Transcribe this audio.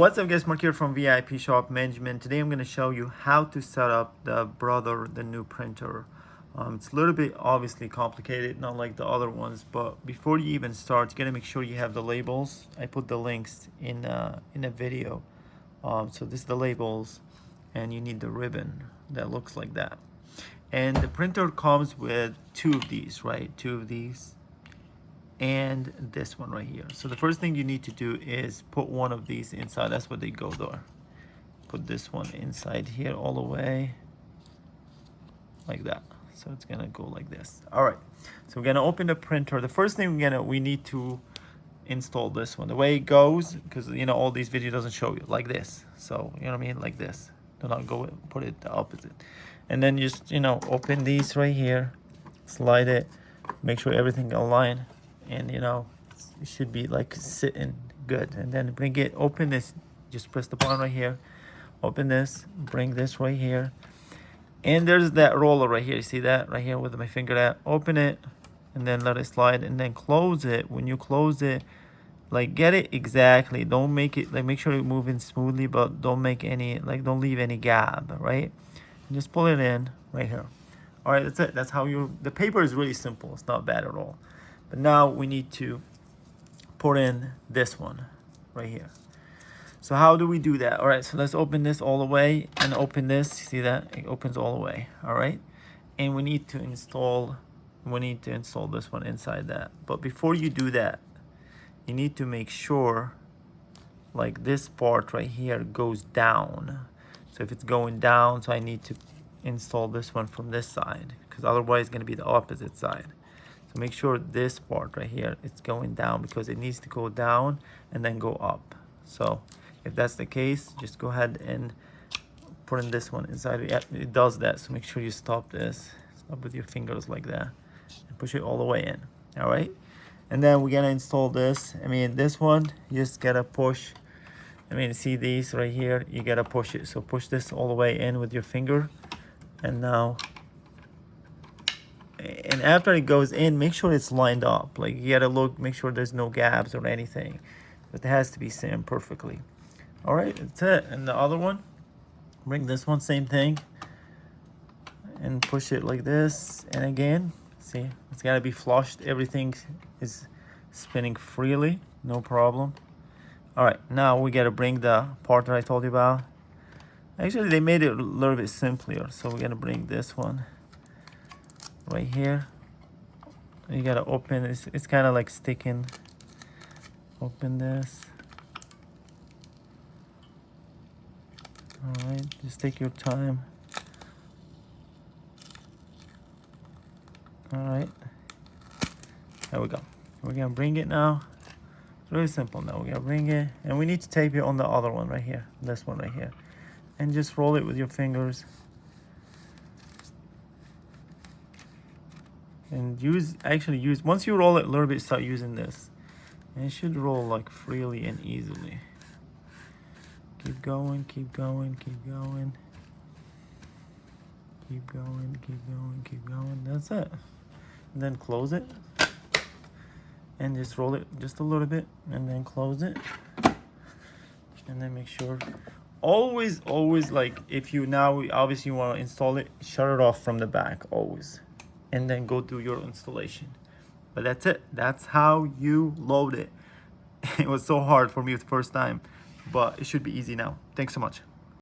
What's up guys, Mark here from VIP Shop Management. Today I'm going to show you how to set up the new printer. It's a little bit obviously complicated, not like the other ones, but before you even start, you got to make sure you have the labels. I put the links in a video. So this is the labels, and you need the ribbon that looks like that. And the printer comes with two of these, right? Two of these. And this one right here. So the first thing you need to do is put one of these inside. That's what they go there. Put this one inside here all the way like that. So it's gonna go like this. All right, so we're gonna open the printer. The first thing we need to install this one. The way it goes, because you know all these videos doesn't show you like this. So you know what I mean, like this. Do not go put it the opposite. And then just open these right here, slide it, make sure everything align. And it should be like sitting good. And then bring it, open this, just press the button right here, open this, bring this right here, and there's that roller right here. You see that right here with my finger at? Open it and then let it slide and then close it. When you close it, like get it exactly, don't make it, like make sure it's moving smoothly, but don't make any, like don't leave any gap, right? And just pull it in right here. All right, that's it. That's how the paper is really simple. It's not bad at all. But now we need to put in this one right here. So how do we do that? All right, so let's open this all the way and open this. See that? It opens all the way. All right. And we need to install this one inside that. But before you do that, you need to make sure like this part right here goes down. So if it's going down, so I need to install this one from this side, because otherwise it's going to be the opposite side. So make sure this part right here, it's going down, because it needs to go down and then go up. So if that's the case, just go ahead and put in this one inside. It does that. So make sure you stop this. Stop with your fingers like that and push it all the way in. All right. And then we're going to install this. I mean, this one, you just got to push. I mean, see these right here? You got to push it. So push this all the way in with your finger. And now, and after it goes in, make sure it's lined up. Like you gotta look, make sure there's no gaps or anything. It has to be seen perfectly. All right, that's it. And the other one, bring this one, same thing, and push it like this. And again, see, it's gotta be flushed. Everything is spinning freely, no problem. All right, now we gotta bring the part that I told you about. Actually, they made it a little bit simpler. So we're gonna bring this one right here. You gotta open, it's kind of like sticking. Open this. All right, just take your time. All right, there we go. We're gonna bring it now. It's really simple now. We're gonna bring it, and we need to tape it on the other one right here, this one right here, and just roll it with your fingers. And use once you roll it a little bit, start using this, and it should roll like freely and easily. Keep going, keep going, keep going, keep going, keep going, keep going. That's it. And then close it and just roll it just a little bit and then close it. And then make sure always like, if you now obviously you want to install it, shut it off from the back always, and then go do your installation. But that's it. That's how you load it. It was so hard for me the first time, but it should be easy now. Thanks so much.